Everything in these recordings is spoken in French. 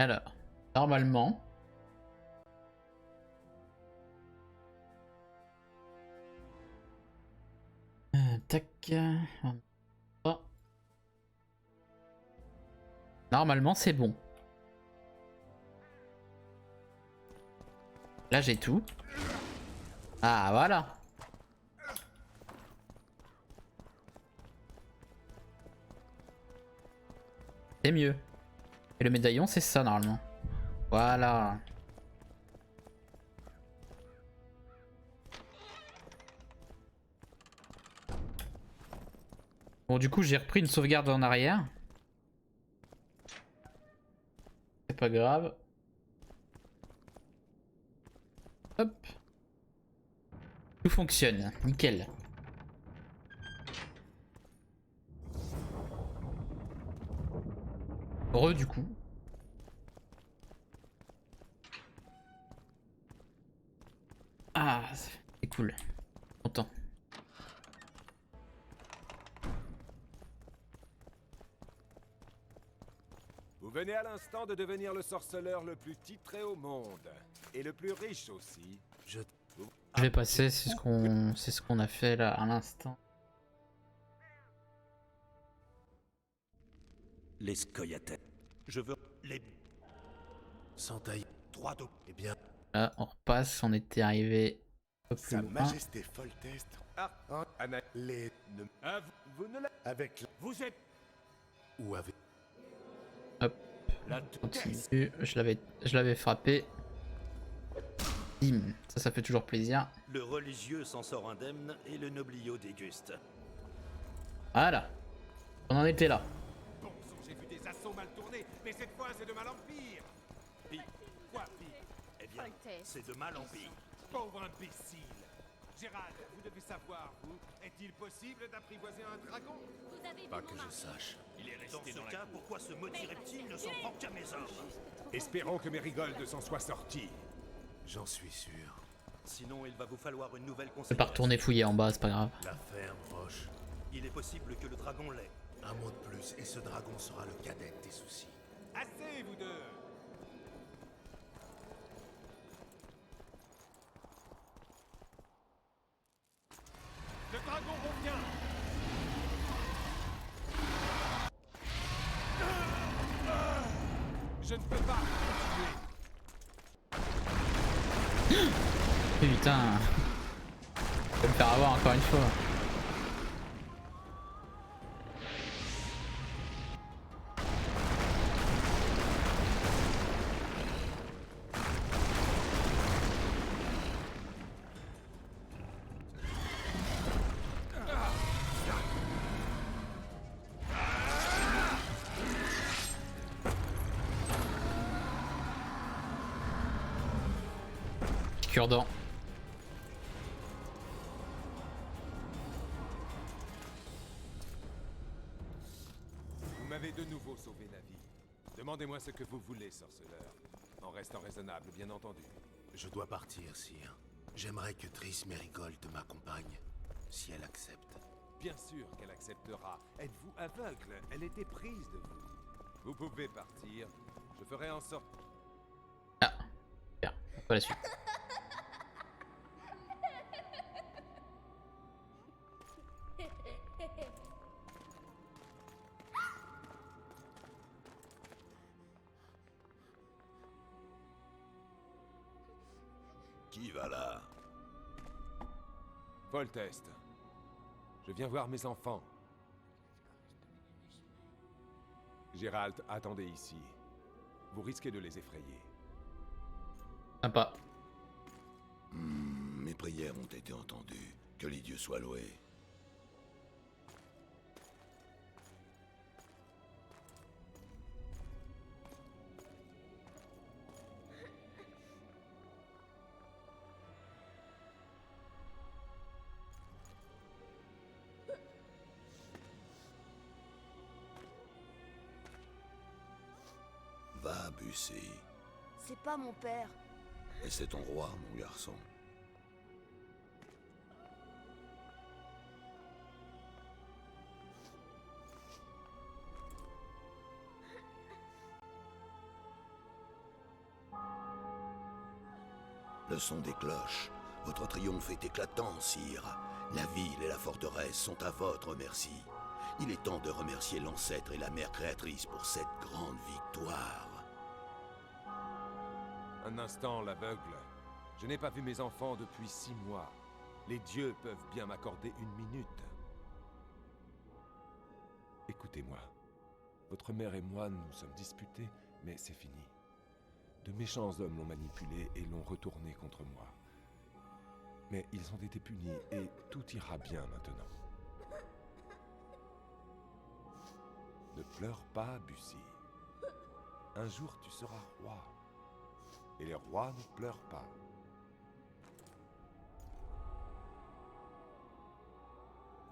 Alors, normalement... tac... Oh. Normalement, c'est bon. Là, j'ai tout. Ah, voilà. C'est mieux. Et le médaillon, c'est ça, normalement. Voilà. Bon, du coup, j'ai repris une sauvegarde en arrière. C'est pas grave. Hop. Tout fonctionne. Nickel. Heureux, du coup. Ah, c'est cool. Content. Vous venez à l'instant de devenir le sorceleur le plus titré au monde. Et le plus riche aussi. Je vais passer, c'est ce qu'on a fait là à l'instant. Les scoiatettes. Je veux les... Sans taille. Droit d'eau. Eh bien... Là, on repasse, on était arrivé un peu plus Sa loin. Majesté Foltest. Ah, Anna, Les... ah, vous ne la... Avec... Vous êtes... Ou avec... Hop, La continue. Je l'avais frappé. Bim, ça fait toujours plaisir. Le religieux s'en sort indemne et le nobliau déguste. Voilà, on en était là. Bon sang, j'ai vu des assauts mal tournés, mais cette fois c'est de mal en pire. Pire. Quoi, pire? Eh bien, c'est de mal en pire. Pauvre imbécile. Gérald, vous devez savoir, vous, est-il possible d'apprivoiser un dragon? Pas que je sache. Il est Dans ce cas, pourquoi ce maudit reptile ne s'en prend qu'à mes ordres? Espérons que Mérigold s'en soit sorti. J'en suis sûr. Sinon, il va vous falloir une nouvelle Je vais pas considération. retourner fouiller en bas, c'est pas grave. La ferme, Roche. Il est possible que le dragon l'ait. Un mot de plus et ce dragon sera le cadet de tes soucis. Assez, vous deux. Le dragon revient. Je ne peux pas continuer. Putain, je vais me faire avoir encore une fois. Cure-dent. Vous m'avez de nouveau sauvé la vie. Demandez-moi ce que vous voulez, sorceleur. En restant raisonnable, bien entendu. Je dois partir, sire. J'aimerais que Triss Mérigold m'accompagne, si elle accepte. Bien sûr qu'elle acceptera. Êtes-vous aveugle? Elle était prise de vous. Vous pouvez partir. Je ferai en sorte... Ah, super, pas la suite. Qui va là? Foltest. Je viens voir mes enfants. Gérald, attendez ici. Vous risquez de les effrayer. Sympa. Mes prières ont été entendues. Que les dieux soient loués. Va, Bussy. C'est pas mon père. Et c'est ton roi, mon garçon. Le son des cloches. Votre triomphe est éclatant, sire. La ville et la forteresse sont à votre merci. Il est temps de remercier l'ancêtre et la mère créatrice pour cette grande victoire. Un instant, l'aveugle. Je n'ai pas vu mes enfants depuis 6 mois. Les dieux peuvent bien m'accorder une minute. Écoutez-moi. Votre mère et moi nous sommes disputés, mais c'est fini. De méchants hommes l'ont manipulé et l'ont retourné contre moi. Mais ils ont été punis et tout ira bien maintenant. Ne pleure pas, Bussy. Un jour tu seras roi. Et les rois ne pleurent pas.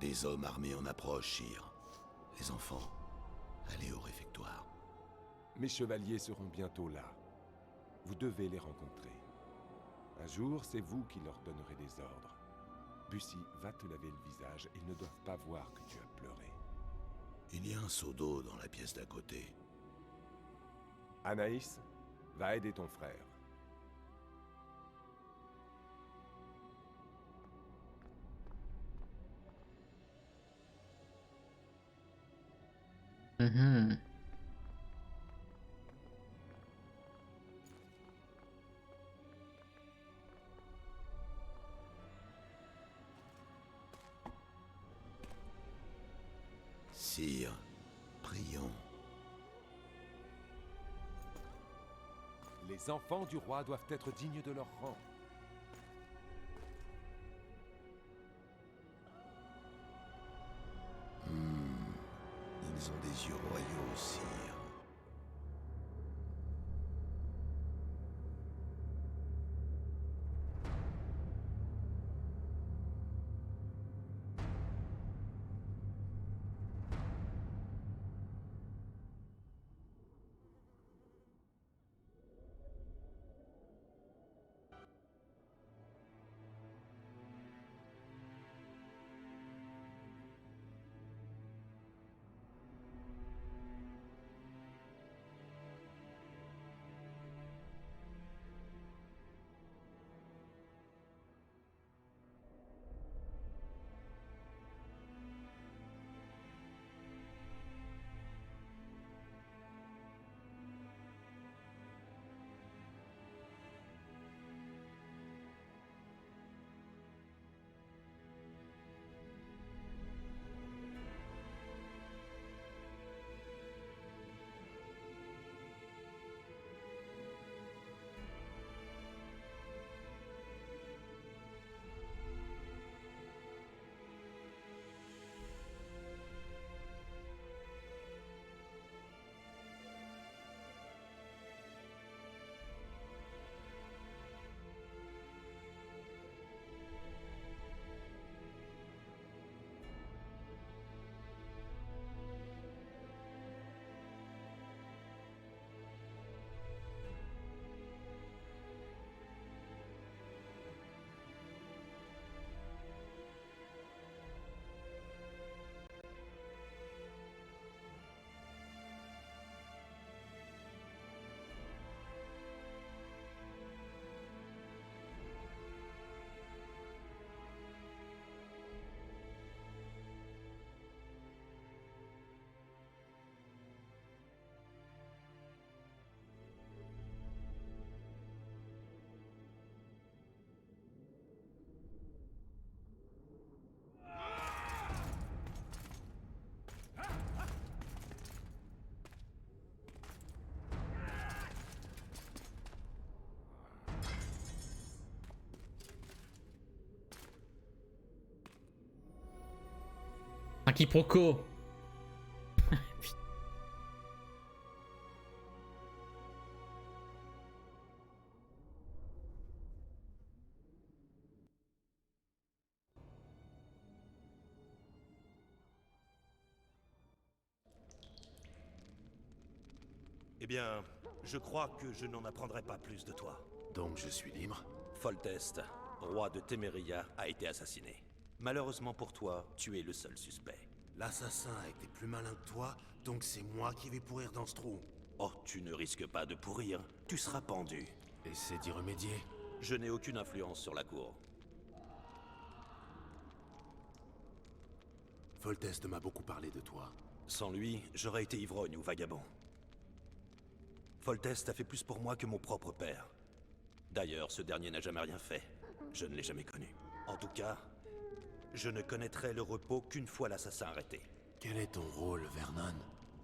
Des hommes armés en approche, sire. Les enfants, allez au réfectoire. Mes chevaliers seront bientôt là. Vous devez les rencontrer. Un jour, c'est vous qui leur donnerez des ordres. Bussy, va te laver le visage. Ils ne doivent pas voir que tu as pleuré. Il y a un seau d'eau dans la pièce d'à côté. Anaïs, va aider ton frère. Mhm. Sire, prions. Les enfants du roi doivent être dignes de leur rang. Ils ont des yeux royaux, sire. Un quiproquo. Eh bien, je crois que je n'en apprendrai pas plus de toi. Donc je suis libre? Foltest, roi de Téméria, a été assassiné. Malheureusement pour toi, tu es le seul suspect. L'assassin a été plus malin que toi, donc c'est moi qui vais pourrir dans ce trou. Oh, tu ne risques pas de pourrir. Tu seras pendu. Essaie d'y remédier. Je n'ai aucune influence sur la cour. Foltest m'a beaucoup parlé de toi. Sans lui, j'aurais été ivrogne ou vagabond. Foltest a fait plus pour moi que mon propre père. D'ailleurs, ce dernier n'a jamais rien fait. Je ne l'ai jamais connu. En tout cas, je ne connaîtrai le repos qu'une fois l'assassin arrêté. Quel est ton rôle, Vernon?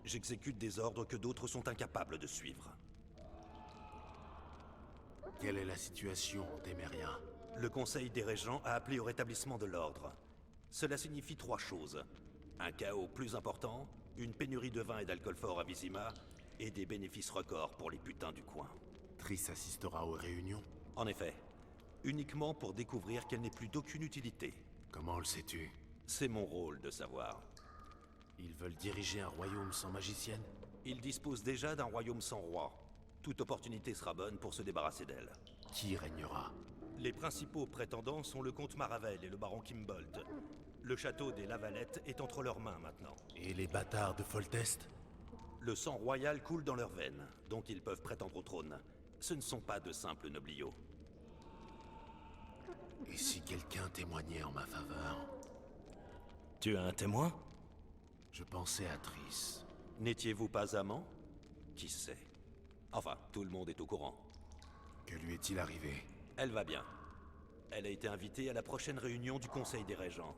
J'exécute des ordres que d'autres sont incapables de suivre. Quelle est la situation, Téméria? Le Conseil des Régents a appelé au rétablissement de l'ordre. Cela signifie 3 choses. Un chaos plus important, une pénurie de vin et d'alcool fort à Vizima, et des bénéfices records pour les putains du coin. Triss assistera aux réunions? En effet, uniquement pour découvrir qu'elle n'est plus d'aucune utilité. Comment le sais-tu? C'est mon rôle de savoir. Ils veulent diriger un royaume sans magicienne? Ils disposent déjà d'un royaume sans roi. Toute opportunité sera bonne pour se débarrasser d'elle. Qui régnera? Les principaux prétendants sont le comte Maravel et le baron Kimbold. Le château des Lavalettes est entre leurs mains maintenant. Et les bâtards de Foltest? Le sang royal coule dans leurs veines, donc ils peuvent prétendre au trône. Ce ne sont pas de simples nobliaux. Et si quelqu'un témoignait en ma faveur? Tu as un témoin? Je pensais à Triss. N'étiez-vous pas amant? Qui sait? Enfin, tout le monde est au courant. Que lui est-il arrivé? Elle va bien. Elle a été invitée à la prochaine réunion du Conseil des Régents.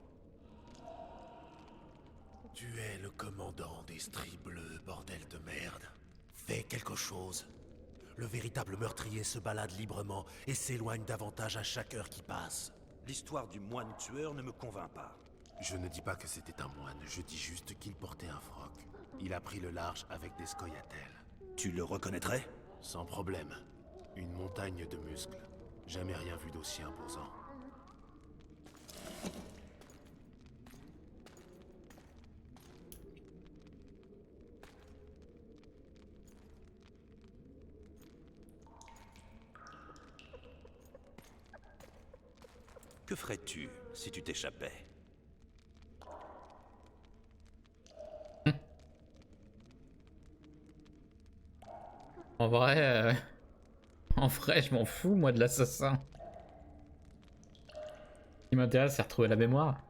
Tu es le commandant des stries bleus, bordel de merde. Fais quelque chose. Le véritable meurtrier se balade librement et s'éloigne davantage à chaque heure qui passe. L'histoire du moine tueur ne me convainc pas. Je ne dis pas que c'était un moine, je dis juste qu'il portait un froc. Il a pris le large avec des scoia'tels. Tu le reconnaîtrais? Sans problème. Une montagne de muscles. Jamais rien vu d'aussi imposant. Que ferais-tu si tu t'échappais? En vrai, je m'en fous, moi, de l'assassin. Ce qui m'intéresse, c'est retrouver la mémoire.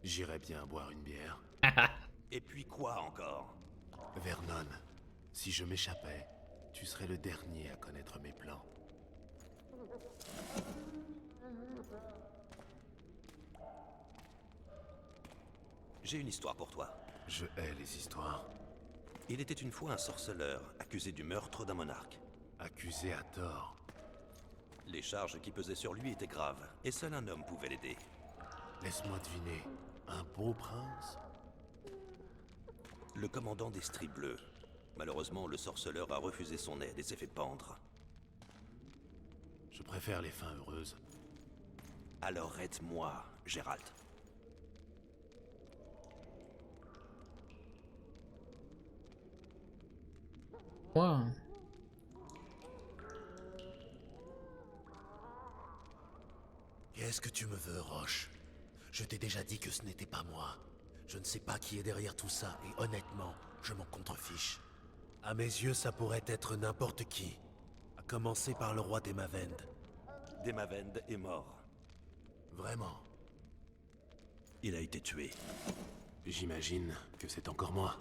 J'irais bien boire une bière. Et puis quoi encore? Vernon, si je m'échappais, tu serais le dernier à connaître mes plans. J'ai une histoire pour toi. Je hais les histoires. Il était une fois un sorceleur accusé du meurtre d'un monarque. Accusé à tort. Les charges qui pesaient sur lui étaient graves, et seul un homme pouvait l'aider. Laisse-moi deviner. Un beau prince? Le commandant des stries bleues. Malheureusement, le sorceleur a refusé son aide et s'est fait pendre. Je préfère les fins heureuses. Alors aide-moi, Gérald. Moi, Qu'est-ce que tu me veux, Roche? Je t'ai déjà dit que ce n'était pas moi. Je ne sais pas qui est derrière tout ça, et honnêtement, je m'en contrefiche. À mes yeux, ça pourrait être n'importe qui. À commencer par le roi d'Emavend. Demavend est mort. Vraiment. Il a été tué. J'imagine que c'est encore moi.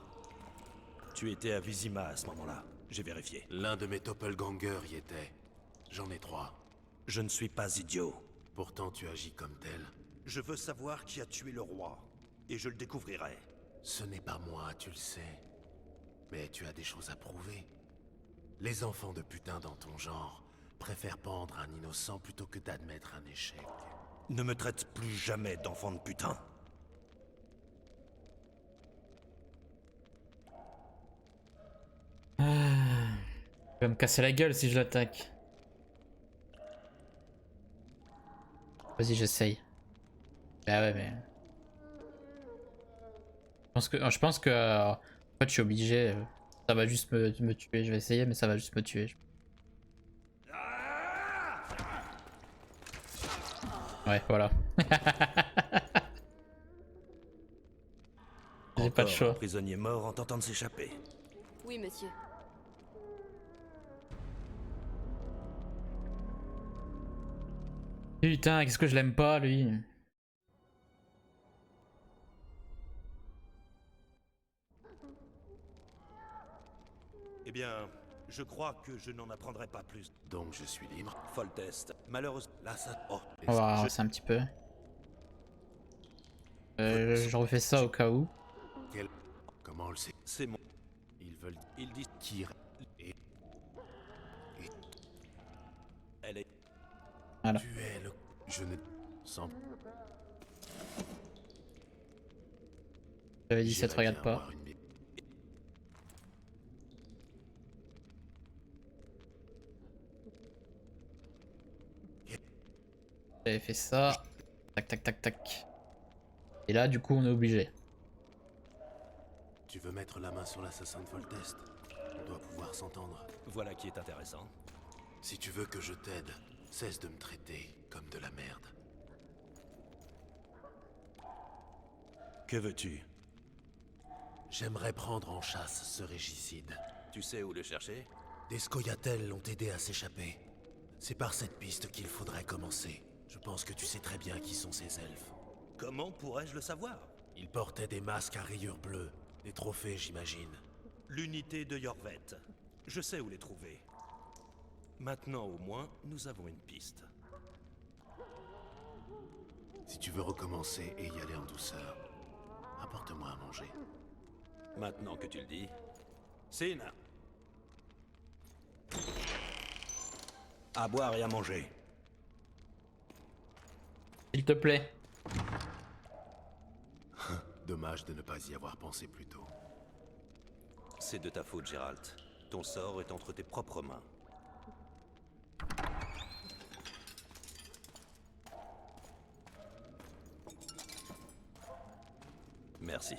Tu étais à Vizima à ce moment-là. J'ai vérifié. L'un de mes doppelgangers y était. J'en ai 3. Je ne suis pas idiot. Pourtant, tu agis comme tel. Je veux savoir qui a tué le roi. Et je le découvrirai. Ce n'est pas moi, tu le sais. Mais tu as des choses à prouver. Les enfants de putain dans ton genre préfèrent pendre un innocent plutôt que d'admettre un échec. Ne me traite plus jamais d'enfant de putain. il va me casser la gueule si je l'attaque. Vas-y, j'essaye. Bah ouais, mais... Je pense que en fait, je suis obligé. Ça va juste me tuer. Je vais essayer, mais ça va juste me tuer. Ouais, voilà. J'ai pas de Encore choix. un prisonnier mort en tentant de s'échapper. Oui, monsieur. Putain, qu'est-ce que je l'aime pas lui. Eh bien, je crois que je n'en apprendrai pas plus. Donc je suis libre. Foltest. Malheureusement, là ça... Oh, On va avancer un petit peu. Je refais ça au cas où. Comment on le sait? c'est mon... Ils veulent Ils disent... tirer. Et Elle est... Voilà. tu es le... Je ne... Sans... J'avais dit ça te J'irais regarde bien pas. avoir une bi- J'avais fait ça. Tac tac tac tac. Et là du coup on est obligé. Tu veux mettre la main sur l'assassin de Foltest? On doit pouvoir s'entendre. Voilà qui est intéressant. Si tu veux que je t'aide, cesse de me traiter comme de la merde. Que veux-tu? J'aimerais prendre en chasse ce régicide. Tu sais où le chercher? Des Scoia'tael l'ont aidé à s'échapper. C'est par cette piste qu'il faudrait commencer. Je pense que tu sais très bien qui sont ces elfes. Comment pourrais-je le savoir? Ils portaient des masques à rayures bleues. Des trophées, j'imagine. L'unité de Yorvet. Je sais où les trouver. Maintenant au moins, nous avons une piste. Si tu veux recommencer et y aller en douceur, apporte-moi à manger. Maintenant que tu le dis... Sin! À boire et à manger. S'il te plaît. Dommage de ne pas y avoir pensé plus tôt. C'est de ta faute, Geralt. Ton sort est entre tes propres mains. Merci.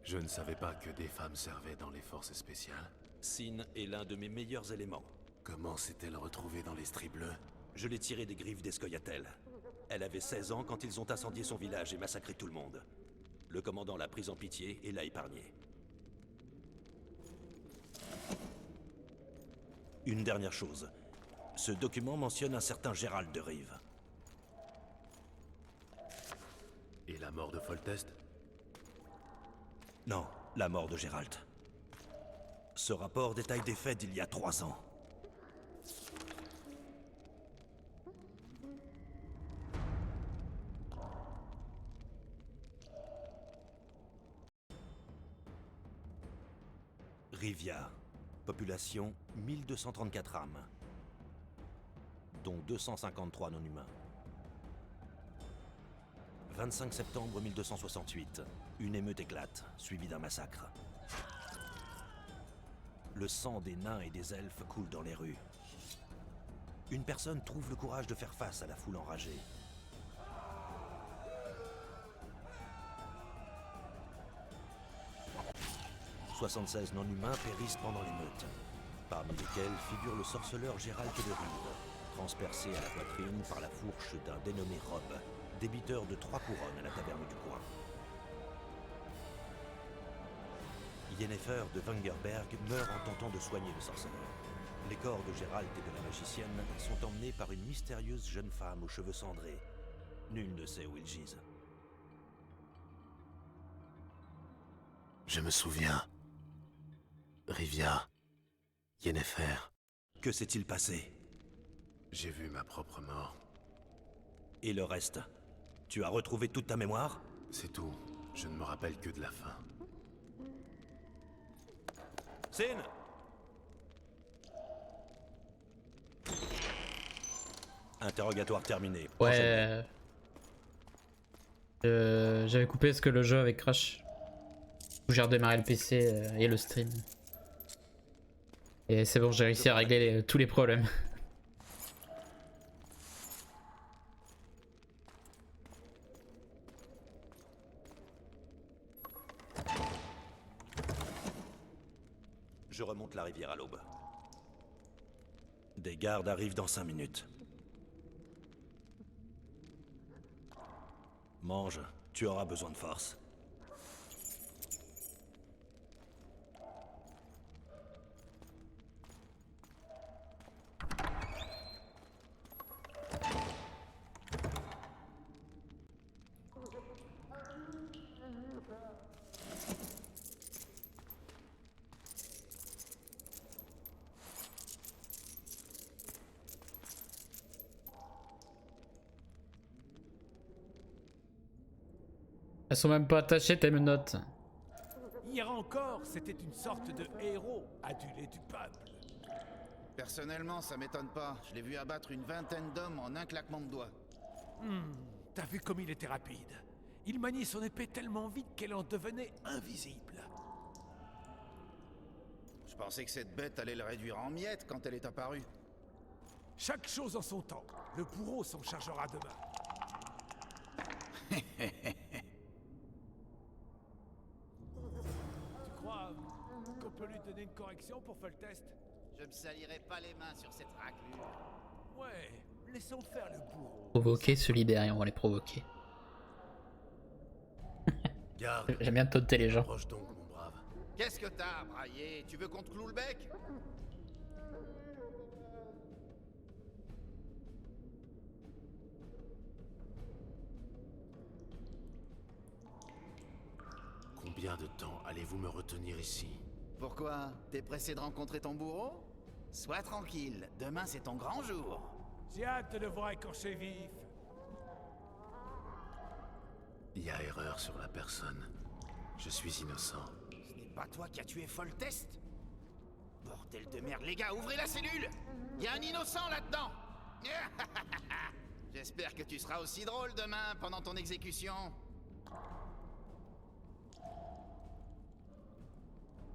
Je ne savais pas que des femmes servaient dans les forces spéciales. Sin est l'un de mes meilleurs éléments. Comment s'est-elle retrouvée dans les stries bleus? Je l'ai tirée des griffes des Scoia'tael. Elle avait 16 ans quand ils ont incendié son village et massacré tout le monde. Le commandant l'a prise en pitié et l'a épargnée. Une dernière chose. Ce document mentionne un certain Gérald de Rive. Et la mort de Foltest? Non, la mort de Gérald. Ce rapport détaille des faits d'il y a 3 ans. Rivia. Population 1234 âmes. Dont 253 non-humains. 25 septembre 1268. Une émeute éclate, suivie d'un massacre. Le sang des nains et des elfes coule dans les rues. Une personne trouve le courage de faire face à la foule enragée. « 76 non-humains périssent pendant l'émeute, parmi lesquels figure le sorceleur Gérald de Rive, transpercé à la poitrine par la fourche d'un dénommé Rob, débiteur de 3 couronnes à la taverne du coin. Yennefer de Wengerberg meurt en tentant de soigner le sorceleur. Les corps de Gérald et de la magicienne sont emmenés par une mystérieuse jeune femme aux cheveux cendrés. Nul ne sait où ils gisent. Je me souviens. Rivia. Yennefer. Que s'est-il passé? J'ai vu ma propre mort. Et le reste? Tu as retrouvé toute ta mémoire? C'est tout. Je ne me rappelle que de la fin. Sin! Interrogatoire terminé. Prochaine. Ouais. J'avais coupé parce que le jeu avait crash. J'ai redémarré le PC et le stream. Et c'est bon, j'ai réussi à régler tous les problèmes. Je remonte la rivière à l'aube. Des gardes arrivent dans 5 minutes. Mange, tu auras besoin de force. Elles sont même pas attachées tes menottes. Hier encore, c'était une sorte de héros adulé du peuple. Personnellement, ça m'étonne pas. Je l'ai vu abattre une vingtaine d'hommes en un claquement de doigts. T'as vu comme il était rapide. Il maniait son épée tellement vite qu'elle en devenait invisible. Je pensais que cette bête allait le réduire en miettes quand elle est apparue. Chaque chose en son temps. Le bourreau s'en chargera demain. Tu crois qu'on peut lui donner une correction pour Foltest? Je me salirai pas les mains sur cette raclure. Ouais, laissons faire le bourreau. Provoquer, se libérer, on va les provoquer. Garde, J'aime bien taunter les gens. approche donc, mon brave. Qu'est-ce que t'as, Braillé? Tu veux qu'on te cloue le bec? Combien de temps allez-vous me retenir ici? Pourquoi? T'es pressé de rencontrer ton bourreau? Sois tranquille, demain c'est ton grand jour. J'ai hâte de le voir écorché vif. Il y a erreur sur la personne. Je suis innocent. Ce n'est pas toi qui as tué Foltest? Bordel de merde, les gars, ouvrez la cellule! Il y a un innocent là-dedans! J'espère que tu seras aussi drôle demain pendant ton exécution.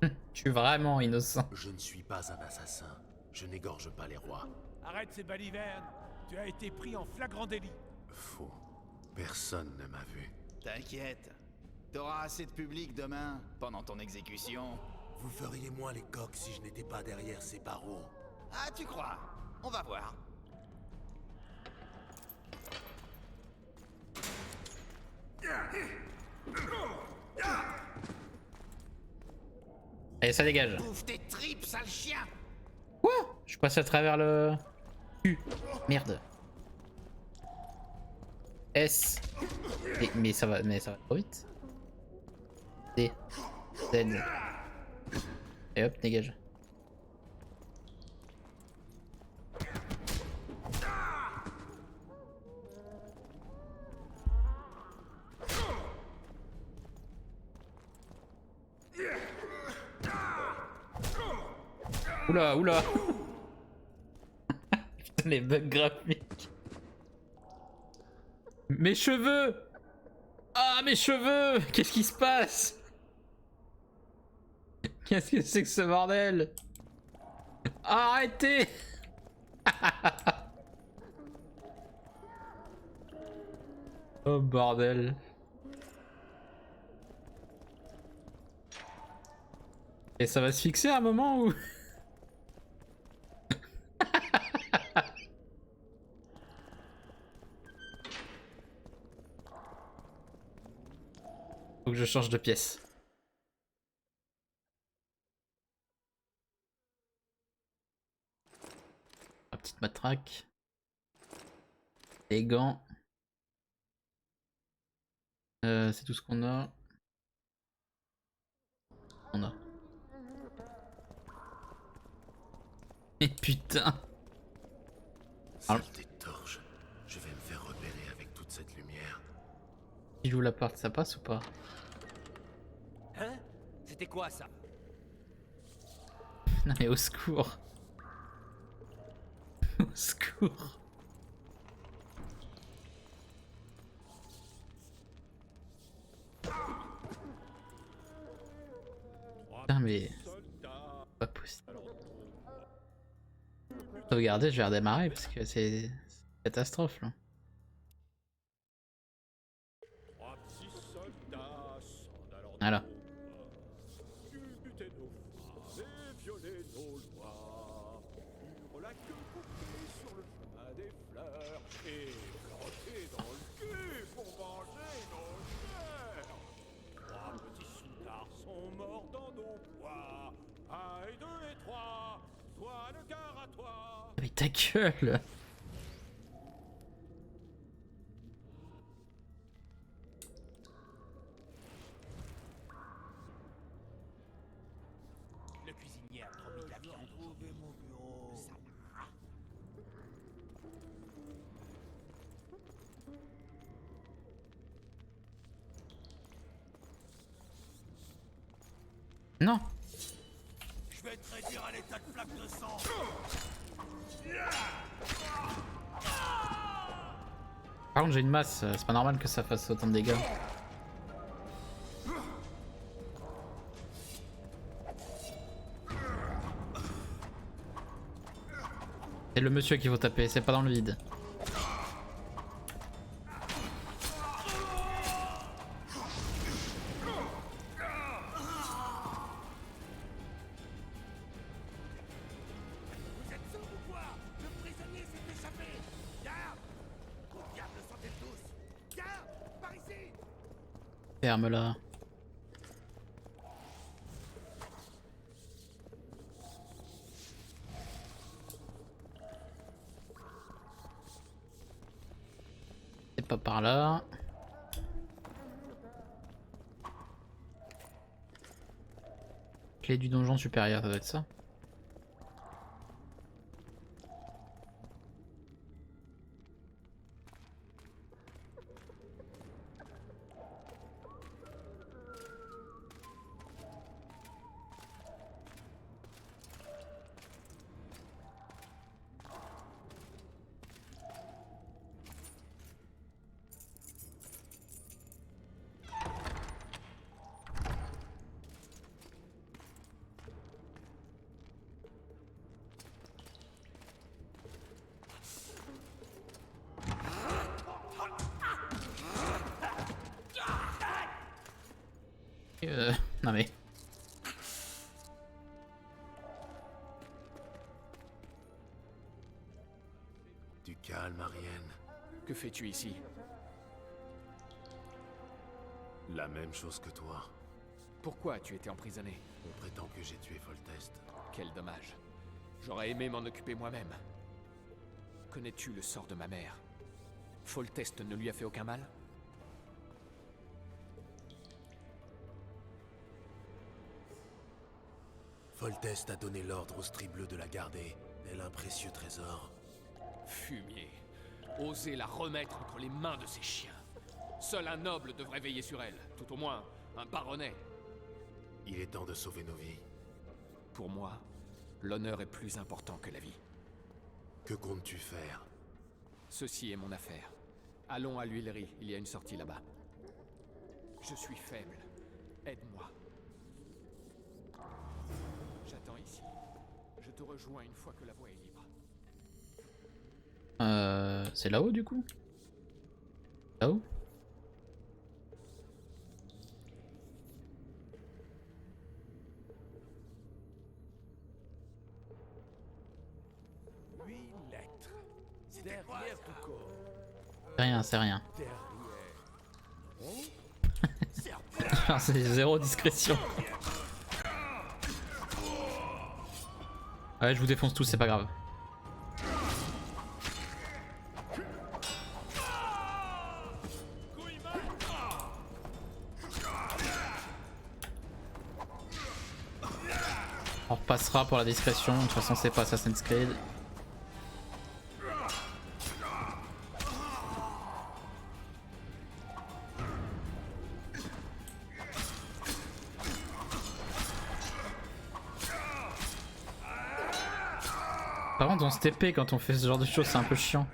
Je suis vraiment innocent. Je ne suis pas un assassin. Je n'égorge pas les rois. Arrête ces balivernes. Tu as été pris en flagrant délit. Faux. Personne ne m'a vu. T'inquiète, t'auras assez de public demain pendant ton exécution. Vous feriez moins les coqs si je n'étais pas derrière ces barreaux. Ah, tu crois? On va voir. Allez, ça dégage. Bouffe tes tripes, sale chien! Quoi? Je passe à travers le... Merde. S. Mais ça va trop vite. D. Z. Et hop, dégage. Oula, oula. Putain, les bugs graphiques. Mes cheveux! Ah, mes cheveux! Qu'est-ce qui se passe? Qu'est-ce que c'est que ce bordel? Arrêtez! Oh bordel. Et ça va se fixer à un moment où... Faut que je change de pièce. La petite matraque. Les gants. C'est tout ce qu'on a. On a. Et putain. Saleté de torche. Je vais me faire repérer avec toute cette lumière. Si j'ouvre la porte, ça passe ou pas? Hein? C'était quoi ça? Non mais au secours. Au secours. Putain mais... Pas possible. Sauvegarder, je vais redémarrer parce que c'est... catastrophe là. Voilà. honneur et frotter dans le cul pour venger nos chers. 3 petits soudards sont morts dans nos bois. 1 et 2 et 3, sois le cœur à toi. Mais ta gueule! Le cuisinier a promis de la viande. Le salade. Non! Je vais te réduire à l'état de flaque de sang. Par contre j'ai une masse, c'est pas normal que ça fasse autant de dégâts. C'est le monsieur qu'il faut taper, c'est pas dans le vide. Vous êtes sourds ou quoi? Le prisonnier s'est échappé. Garde! Au diable, sortez tous. Garde! Par ici! Ferme-la. C'est pas par là. Clé du donjon supérieur, ça doit être ça. Non mais... Du calme, Arienne. Que fais-tu ici? La même chose que toi. Pourquoi as-tu été emprisonné? On prétend que j'ai tué Foltest. Quel dommage. J'aurais aimé m'en occuper moi-même. Connais-tu le sort de ma mère? Foltest ne lui a fait aucun mal? Foltest a donné l'ordre au Stribleu de la garder, tel un précieux trésor. Fumier. Oser la remettre entre les mains de ces chiens. Seul un noble devrait veiller sur elle. Tout au moins, un baronnet. Il est temps de sauver nos vies. Pour moi, l'honneur est plus important que la vie. Que comptes-tu faire? Ceci est mon affaire. Allons à l'huilerie, il y a une sortie là-bas. Je suis faible. Aide-moi. J'attends ici. Je te rejoins une fois que la voie est libre. C'est là-haut du coup? Là-haut? Derrière tout corps. C'est rien, c'est rien. Derrière. C'est zéro discrétion. Ouais, je vous défonce tous, c'est pas grave. On repassera pour la discrétion, de toute façon c'est pas Assassin's Creed. Par contre on se TP quand on fait ce genre de choses, c'est un peu chiant.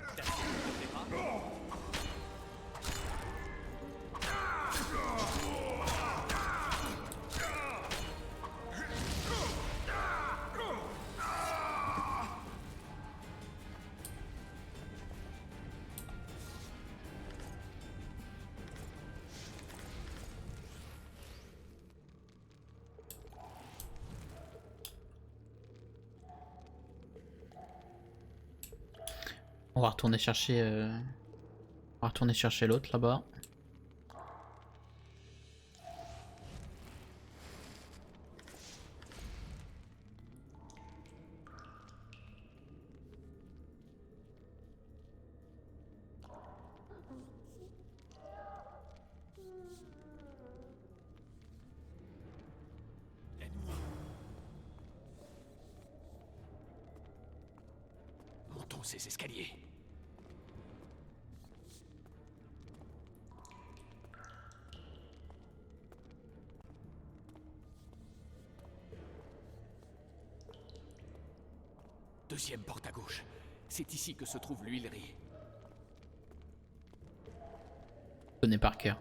On va retourner chercher, l'autre là-bas. Montons ces escaliers. Deuxième porte à gauche. C'est ici que se trouve l'huilerie. Connais par cœur.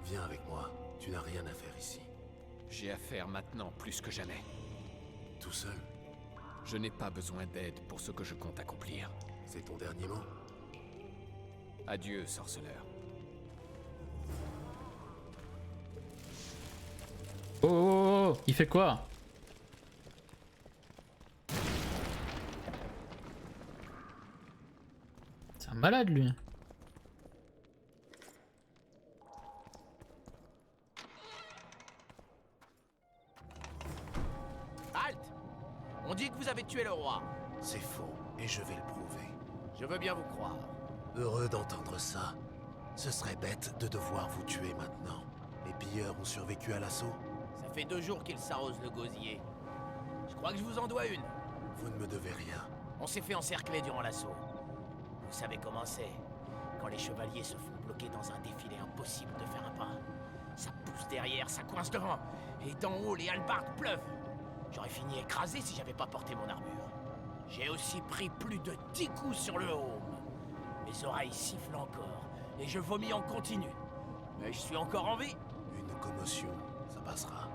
Viens avec moi, tu n'as rien à faire ici. J'ai affaire maintenant plus que jamais. Tout seul, Je n'ai pas besoin d'aide pour ce que je compte accomplir. c'est ton dernier mot? Adieu, sorceleur. Oh, oh, oh, il fait quoi? C'est un malade lui. Halte! On dit que vous avez tué le roi. C'est faux, et je vais le prouver. Je veux bien vous croire. Heureux d'entendre ça. Ce serait bête de devoir vous tuer maintenant. Les pilleurs ont survécu à l'assaut. Ça fait 2 jours qu'ils s'arrosent le gosier. Je crois que je vous en dois une. Vous ne me devez rien. On s'est fait encercler durant l'assaut. Vous savez comment c'est. Quand les chevaliers se font bloquer dans un défilé impossible de faire un pas. Ça pousse derrière, ça coince devant. Et d'en haut, les hallebardes pleuvent. J'aurais fini écrasé si j'avais pas porté mon armure. J'ai aussi pris plus de 10 coups sur le haume. Mes oreilles sifflent encore. Et je vomis en continu. Mais je suis encore en vie. Une commotion, ça passera.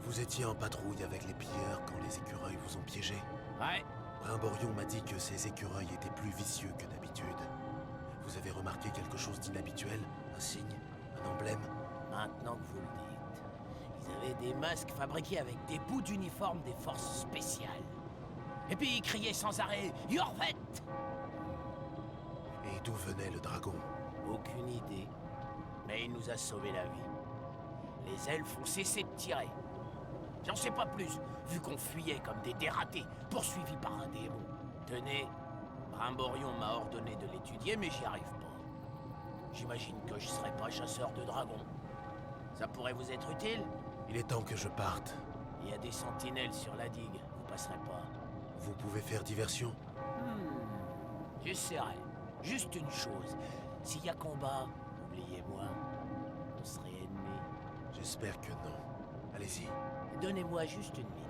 Vous étiez en patrouille avec les pilleurs quand les écureuils vous ont piégé. Ouais, Brimborion m'a dit que ces écureuils étaient plus vicieux que d'habitude. Vous avez remarqué quelque chose d'inhabituel? Un signe? Un emblème? maintenant que vous le dites. Ils avaient des masques fabriqués avec des bouts d'uniforme des forces spéciales. Et puis ils criaient sans arrêt « Yorvet !» Et d'où venait le dragon? Aucune idée. Mais il nous a sauvé la vie. Les elfes ont cessé de tirer. J'en sais pas plus, vu qu'on fuyait comme des dératés, poursuivis par un démon. Tenez, Brimborion m'a ordonné de l'étudier, mais j'y arrive pas. J'imagine que je serai pas chasseur de dragons. Ça pourrait vous être utile? Il est temps que je parte. Il y a des sentinelles sur la digue, vous passerez pas. Vous pouvez faire diversion? J'essaierai. Juste une chose. S'il y a combat, oubliez-moi. On serait ennemis. J'espère que non. Allez-y. Donnez-moi juste une minute.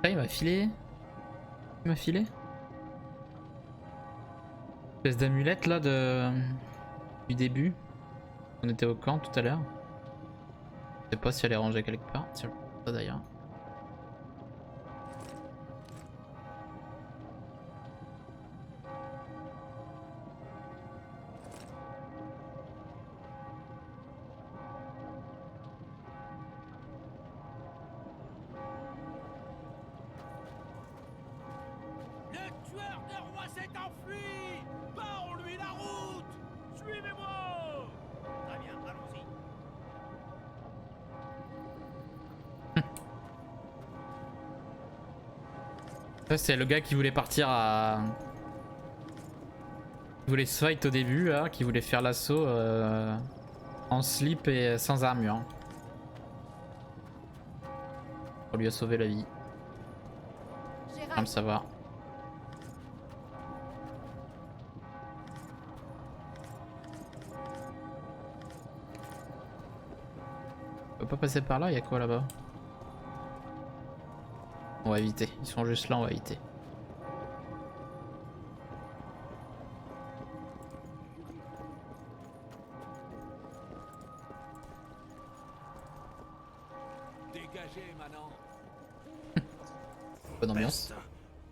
Ah, il m'a filé. Il m'a filé. Espèce d'amulette là du début. On était au camp tout à l'heure. Je sais pas si elle est rangée quelque part. Tiens, ça d'ailleurs. Le tueur de roi s'est enfui! Barrons-lui la route! Suivez-moi! Très bien, allons-y. Ça c'est le gars qui voulait partir à... Qui voulait se fight au début là, qui voulait faire l'assaut en slip et sans armure. On lui a sauvé la vie. Sans le savoir. On peut pas passer par là, il y a quoi là-bas? On va éviter, ils sont juste là, on va éviter. Dégagez maintenant. Bonne ambiance. Peste.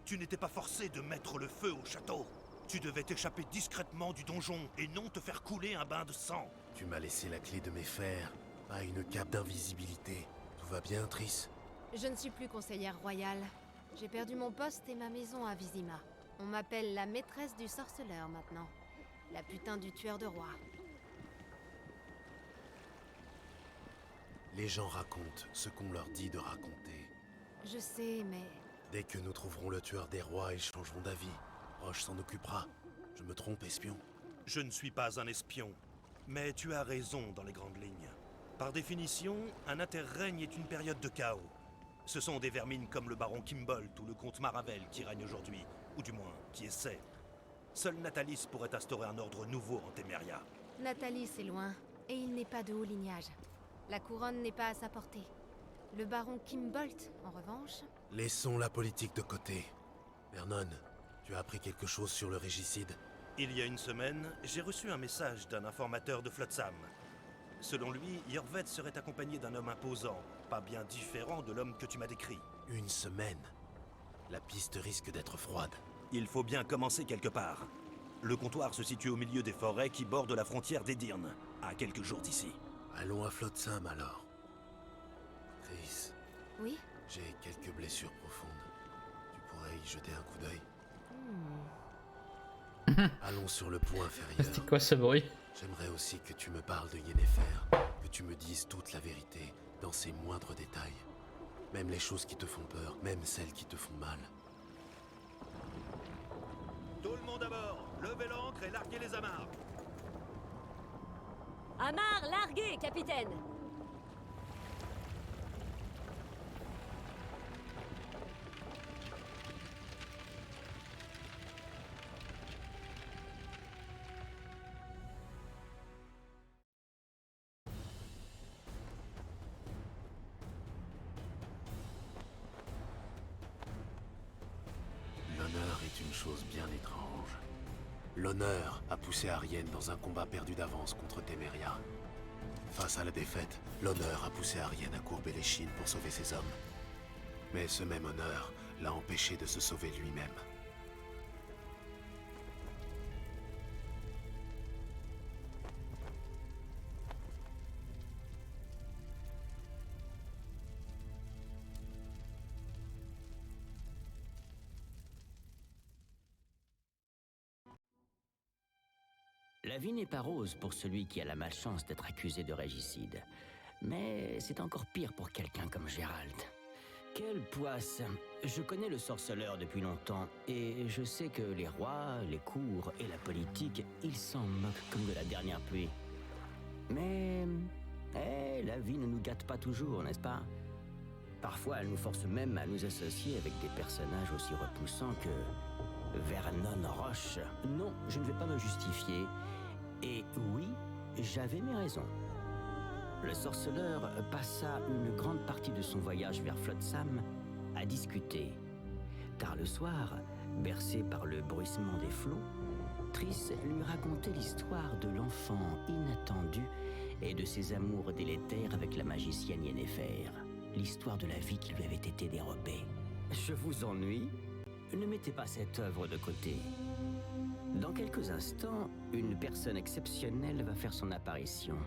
Tu n'étais pas forcé de mettre le feu au château. Tu devais t'échapper discrètement du donjon et non te faire couler un bain de sang. Tu m'as laissé la clé de mes fers, pas une cape d'invisibilité. Tout va bien, Triss? Je ne suis plus conseillère royale. J'ai perdu mon poste et ma maison à Vizima. On m'appelle la maîtresse du sorceleur maintenant. La putain du tueur de rois. Les gens racontent ce qu'on leur dit de raconter. Je sais, mais... Dès que nous trouverons le tueur des rois, ils changeront d'avis. Roche s'en occupera. Je me trompe, espion? Je ne suis pas un espion, mais tu as raison dans les grandes lignes. Par définition, un interrègne est une période de chaos. Ce sont des vermines comme le baron Kimbolt ou le comte Maravel qui règnent aujourd'hui, ou du moins qui essaient. Seul Natalis pourrait instaurer un ordre nouveau en Téméria. Natalis est loin, et il n'est pas de haut lignage. La couronne n'est pas à sa portée. Le baron Kimbolt, en revanche... Laissons la politique de côté. Vernon, tu as appris quelque chose sur le régicide? Il y a une semaine, j'ai reçu un message d'un informateur de Flotsam. Selon lui, Yorvet serait accompagné d'un homme imposant, pas bien différent de l'homme que tu m'as décrit. Une semaine? La piste risque d'être froide. Il faut bien commencer quelque part. Le comptoir se situe au milieu des forêts qui bordent la frontière d'Edirn, à quelques jours d'ici. Allons à Flotsam alors. Triss, Oui? j'ai quelques blessures profondes. Tu pourrais y jeter un coup d'œil? Allons sur le pont inférieur. C'était quoi ce bruit? J'aimerais aussi que tu me parles de Yennefer, que tu me dises toute la vérité, dans ses moindres détails. Même les choses qui te font peur, même celles qui te font mal. Tout le monde à bord, levez l'ancre et larguez les amarres. Amarre largué, capitaine! L'honneur est une chose bien étrange. L'honneur a poussé Arienne dans un combat perdu d'avance contre Téméria. Face à la défaite, l'honneur a poussé Arienne à courber l'échine pour sauver ses hommes. Mais ce même honneur l'a empêché de se sauver lui-même. La vie n'est pas rose pour celui qui a la malchance d'être accusé de régicide. Mais c'est encore pire pour quelqu'un comme Gérald. Quelle poisse! Je connais le sorceleur depuis longtemps, et je sais que les rois, les cours et la politique, ils s'en moquent comme de la dernière pluie. Mais... la vie ne nous gâte pas toujours, n'est-ce pas? Parfois, elle nous force même à nous associer avec des personnages aussi repoussants que... Vernon Roche. Non, je ne vais pas me justifier. Et oui, j'avais mes raisons. Le sorceleur passa une grande partie de son voyage vers Flotsam à discuter. Tard le soir, bercé par le bruissement des flots, Triss lui racontait l'histoire de l'enfant inattendu et de ses amours délétères avec la magicienne Yennefer. L'histoire de la vie qui lui avait été dérobée. Je vous ennuie? Ne mettez pas cette œuvre de côté. Dans quelques instants, une personne exceptionnelle va faire son apparition.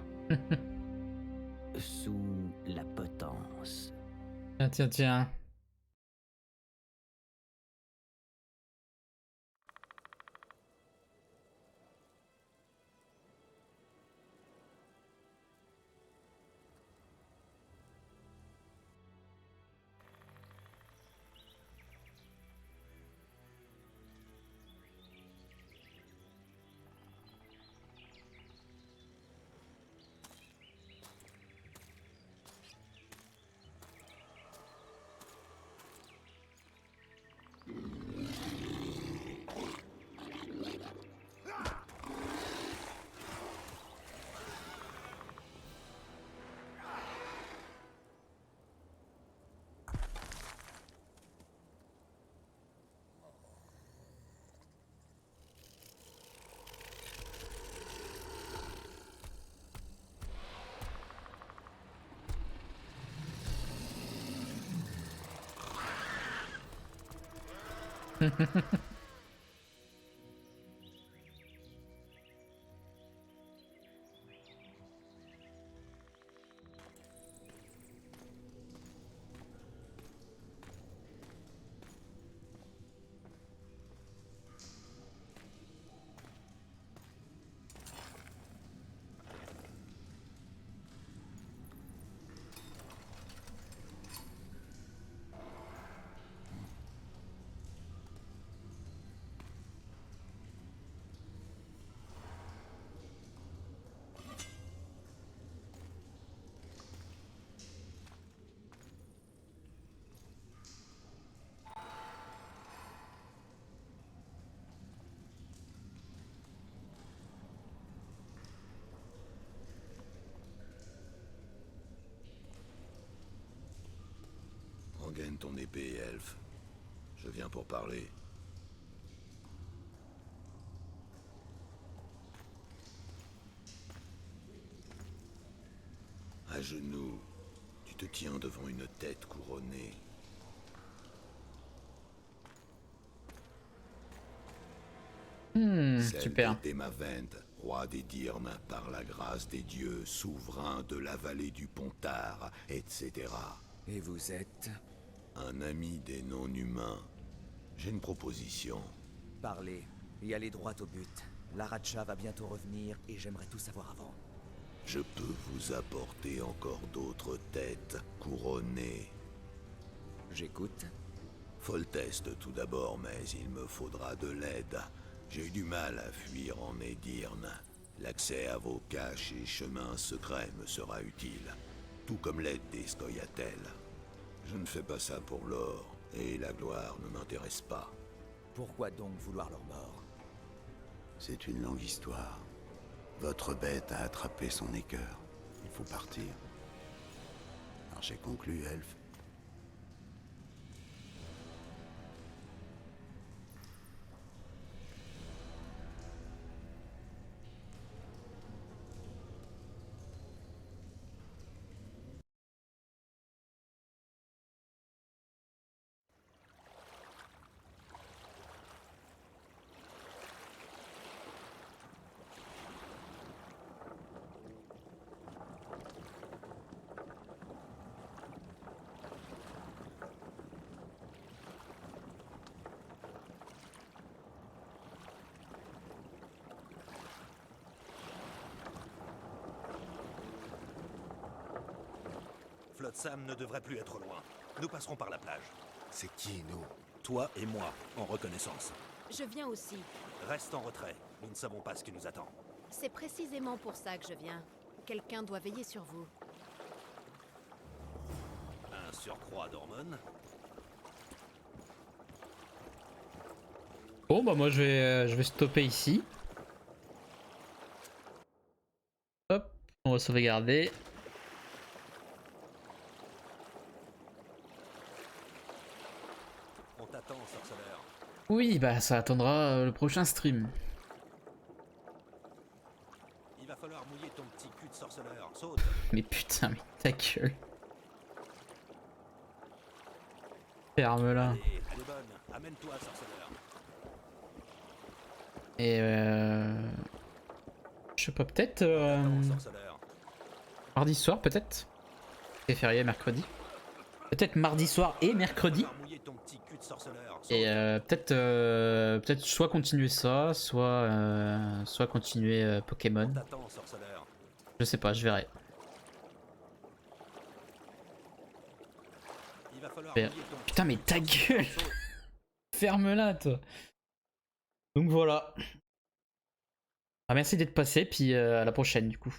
Sous la potence. Tiens, tiens, tiens. Rengaine ton épée, elfe. Je viens pour parler. À genoux, tu te tiens devant une tête couronnée. Celle super. d'Emavend, roi des Dyrmes, par la grâce des dieux, souverain de la vallée du Pontar, etc. Et vous êtes? Un ami des non-humains. J'ai une proposition. Parlez, et allez droit au but. L'Aracha va bientôt revenir et j'aimerais tout savoir avant. Je peux vous apporter encore d'autres têtes couronnées. J'écoute. Foltest tout d'abord, mais il me faudra de l'aide. J'ai eu du mal à fuir en Edirne. L'accès à vos caches et chemins secrets me sera utile, tout comme l'aide des Scoia'tael. Je ne fais pas ça pour l'or, et la gloire ne m'intéresse pas. Pourquoi donc vouloir leur mort? C'est une longue histoire. Votre bête a attrapé son écœur. Il faut partir. Alors j'ai conclu, elfe. Flotsam ne devrait plus être loin. Nous passerons par la plage. C'est qui, nous? Toi et moi, en reconnaissance. Je viens aussi. Reste en retrait. Nous ne savons pas ce qui nous attend. C'est précisément pour ça que je viens. Quelqu'un doit veiller sur vous. Un surcroît d'hormones. Bon bah moi je vais stopper ici. Hop, on va sauvegarder. On t'attend, sorceleur. Oui bah ça attendra le prochain stream. Il va falloir mouiller ton petit cul de sorceleur. Saute. Mais putain mais ta gueule. Ferme-la. Allez, elle est bonne. Amène-toi, sorceleur. Et je sais pas, peut-être Attends, sorceleur. mardi soir peut-être. C'est férié mercredi. Peut-être mardi soir et mercredi. Va falloir mouiller ton petit cul de sorceleur. Saute. Et peut-être soit continuer ça, soit continuer Pokémon. On t'attend, sorceleur. Je sais pas, je verrai. Il va falloir Mais- mouiller ton petit Putain mais ta gueule. Saute. Ferme-la toi. Donc voilà. Ah, merci d'être passé, puis à la prochaine du coup.